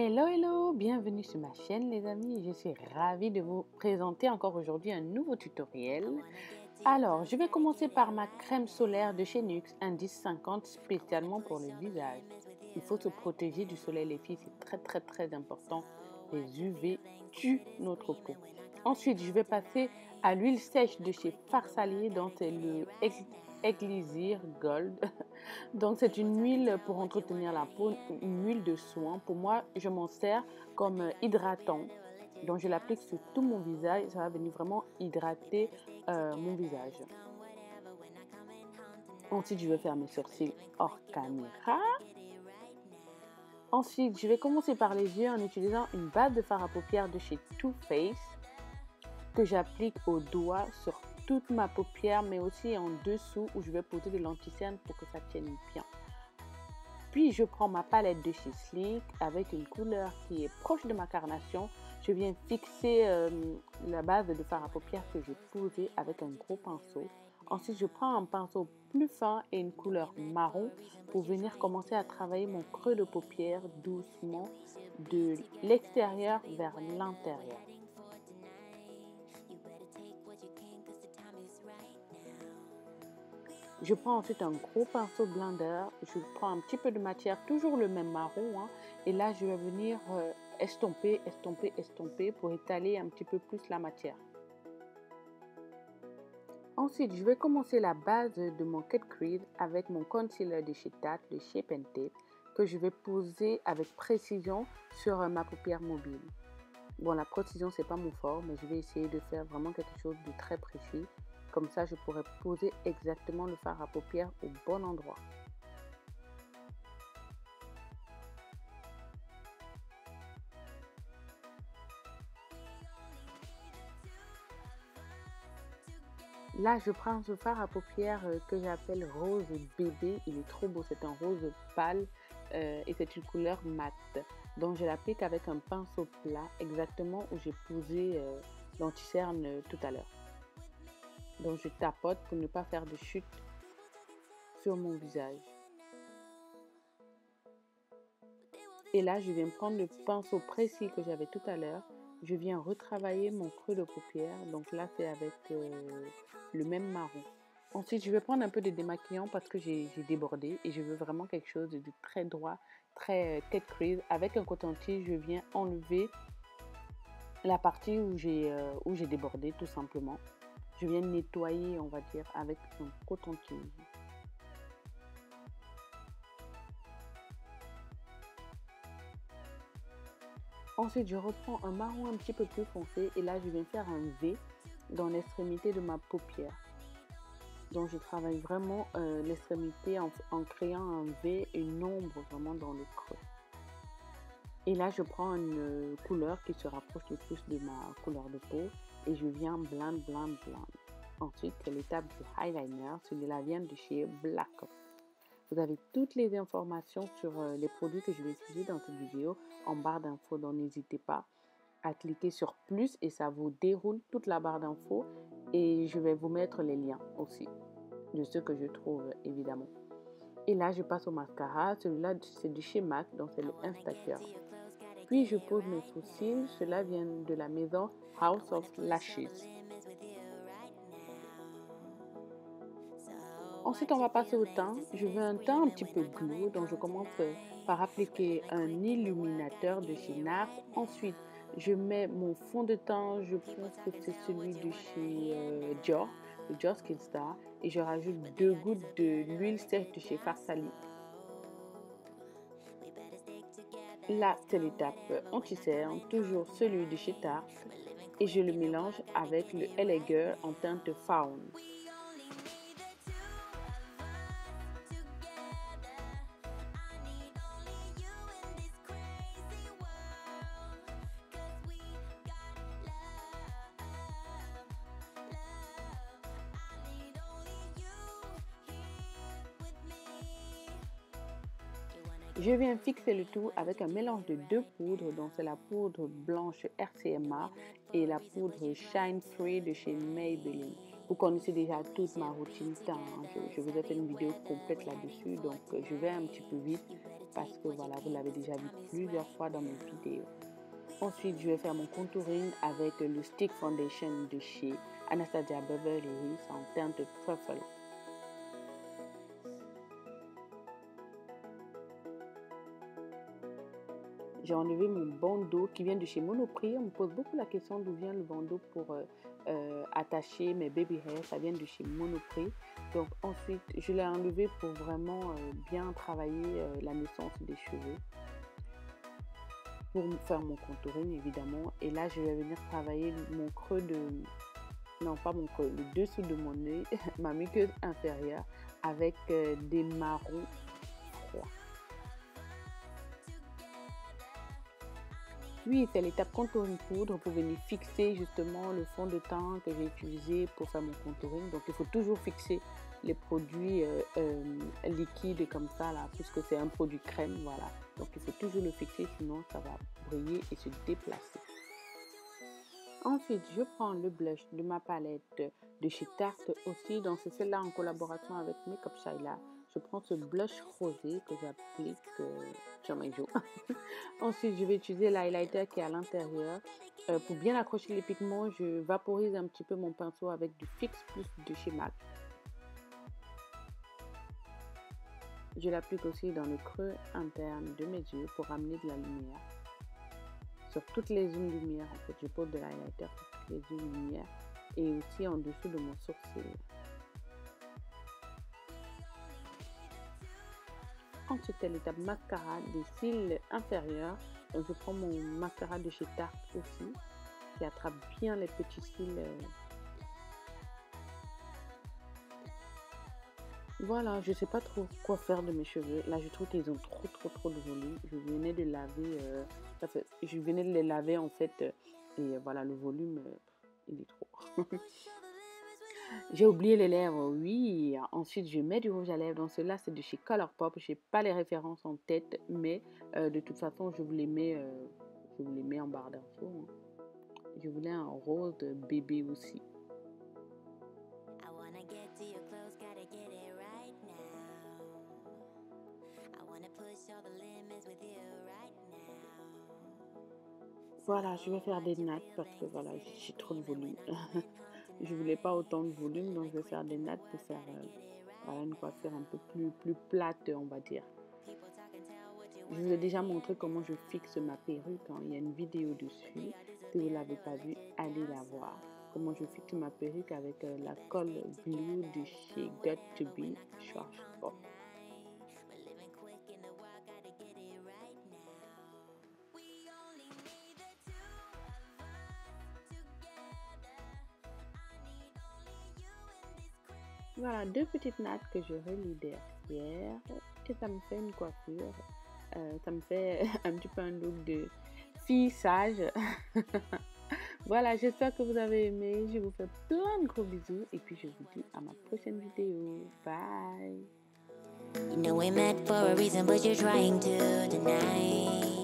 Hello, hello, bienvenue sur ma chaîne les amis, je suis ravie de vous présenter encore aujourd'hui un nouveau tutoriel. Alors, je vais commencer par ma crème solaire de chez NYX Indice 50 spécialement pour le visage. Il faut se protéger du soleil les filles, c'est très important, les UV tuent notre peau. Ensuite, je vais passer à l'huile sèche de chez Farsalier, dont c'est le Elixir Gold. Donc c'est une huile pour entretenir la peau, une huile de soin. Pour moi, je m'en sers comme hydratant. Donc je l'applique sur tout mon visage. Ça va venir vraiment hydrater mon visage. Ensuite, je vais faire mes sourcils hors caméra. Ensuite, je vais commencer par les yeux en utilisant une base de fard à paupières de chez Too Faced que j'applique au doigt sur toute ma paupière, mais aussi en dessous où je vais poser de l'anti-cerne pour que ça tienne bien. Puis je prends ma palette de chez Sleek avec une couleur qui est proche de ma carnation. Je viens fixer la base de fard à paupières que j'ai posée avec un gros pinceau. Ensuite, je prends un pinceau plus fin et une couleur marron pour venir commencer à travailler mon creux de paupière doucement de l'extérieur vers l'intérieur. Je prends ensuite un gros pinceau blender, je prends un petit peu de matière, toujours le même marron, et là je vais venir estomper pour étaler un petit peu plus la matière. Ensuite, je vais commencer la base de mon cut crease avec mon concealer de chez Tarte, de Shape and Tape, que je vais poser avec précision sur ma paupière mobile. Bon, la précision, c'est pas mon fort, mais je vais essayer de faire vraiment quelque chose de très précis. Comme ça, je pourrais poser exactement le fard à paupières au bon endroit. Là, je prends ce fard à paupières que j'appelle rose bébé. Il est trop beau, c'est un rose pâle et c'est une couleur mate. Donc, je l'applique avec un pinceau plat, exactement où j'ai posé l'anti-cerne tout à l'heure. Donc je tapote pour ne pas faire de chute sur mon visage. Et là, je viens prendre le pinceau précis que j'avais tout à l'heure. Je viens retravailler mon creux de paupière. Donc là, c'est avec le même marron. Ensuite, je vais prendre un peu de démaquillant parce que j'ai débordé et je veux vraiment quelque chose de très droit, très cut crease. Avec un coton-tige, je viens enlever la partie où j'ai débordé tout simplement. Je viens nettoyer, on va dire, avec un coton-tige. Ensuite, je reprends un marron un petit peu plus foncé et là, je viens faire un V dans l'extrémité de ma paupière. Donc, je travaille vraiment l'extrémité en créant un V et une ombre vraiment dans le creux. Et là, je prends une couleur qui se rapproche le plus de ma couleur de peau et je viens blend. Ensuite, c'est l'étape du eyeliner. Celui-là vient de chez Black. Vous avez toutes les informations sur les produits que je vais utiliser dans cette vidéo en barre d'infos. Donc, n'hésitez pas à cliquer sur plus et ça vous déroule toute la barre d'infos. Et je vais vous mettre les liens aussi de ce que je trouve évidemment. Et là, je passe au mascara. Celui-là, c'est de chez MAC, donc c'est le Instacurl. Puis, je pose mes sourcils. Cela vient de la maison House of Lashes. Ensuite, on va passer au teint. Je veux un teint un petit peu glow, donc je commence par appliquer un illuminateur de chez NARS. Ensuite, je mets mon fond de teint, je pense que c'est celui de chez Dior, le Dior Skin Star, et je rajoute 2 gouttes de l'huile sèche de chez Farsalier. Là, c'est l'étape anti-cerne, toujours celui de chez Tarte, et je le mélange avec le LA Girl en teinte Fawn. Je viens fixer le tout avec un mélange de 2 poudres, donc c'est la poudre blanche RCMA et la poudre Shine Free de chez Maybelline. Vous connaissez déjà toute ma routine teint, hein. Je vous ai fait une vidéo complète là-dessus, donc je vais un petit peu vite parce que voilà, vous l'avez déjà vu plusieurs fois dans mes vidéos. Ensuite, je vais faire mon contouring avec le Stick Foundation de chez Anastasia Beverly Hills en teinte Truffle. J'ai enlevé mon bandeau qui vient de chez Monoprix. On me pose beaucoup la question d'où vient le bandeau pour attacher mes baby hairs. Ça vient de chez Monoprix. Donc ensuite, je l'ai enlevé pour vraiment bien travailler la naissance des cheveux. Pour faire mon contouring évidemment. Et là, je vais venir travailler mon creux de... Non, pas mon creux, le dessous de mon nez, ma muqueuse inférieure avec des marrons froids. Oui, c'est l'étape contouring poudre pour venir fixer justement le fond de teint que j'ai utilisé pour faire mon contouring. Donc, il faut toujours fixer les produits liquides comme ça, là, puisque c'est un produit crème, voilà. Donc, il faut toujours le fixer, sinon ça va briller et se déplacer. Ensuite, je prends le blush de ma palette de chez Tarte aussi. Donc, c'est celle-là en collaboration avec Makeup Shaila. Je prends ce blush rosé que j'applique sur mes joues. Ensuite, je vais utiliser l'highlighter qui est à l'intérieur. Pour bien accrocher les pigments, je vaporise un petit peu mon pinceau avec du Fix Plus de chez MAC. Je l'applique aussi dans le creux interne de mes yeux pour amener de la lumière. Sur toutes les zones lumière, en fait, je pose de l'highlighter sur toutes les zones lumière et aussi en dessous de mon sourcil. Ensuite, c'est l'étape mascara des cils inférieurs. Donc, je prends mon mascara de chez Tarte aussi, qui attrape bien les petits cils. Voilà, je sais pas trop quoi faire de mes cheveux. Là, je trouve qu'ils ont trop de volume. Je venais de laver, je venais de les laver en fait, et voilà, le volume, il est trop. J'ai oublié les lèvres, oui. Ensuite, je mets du rouge à lèvres. Donc, celui-là, c'est de chez Colourpop. Je n'ai pas les références en tête, mais de toute façon, je vous les mets en barre d'infos. Hein. Je voulais un rose bébé aussi. Voilà, je vais faire des nattes parce que voilà, j'ai trop de volume. Je voulais pas autant de volume, donc je vais faire des nattes pour faire voilà, une coiffure un peu plus plate, on va dire. Je vous ai déjà montré comment je fixe ma perruque. Hein. Il y a une vidéo dessus. Si vous ne l'avez pas vue, allez la voir. Comment je fixe ma perruque avec la colle glue de chez Got2b Schwarzkopf. Voilà, deux petites nattes que je relie derrière et ça me fait une coiffure. Ça me fait un petit peu un look de fille sage. Voilà, j'espère que vous avez aimé. Je vous fais plein de gros bisous et puis je vous dis à ma prochaine vidéo. Bye! You know we met for a reason, but you're trying to deny.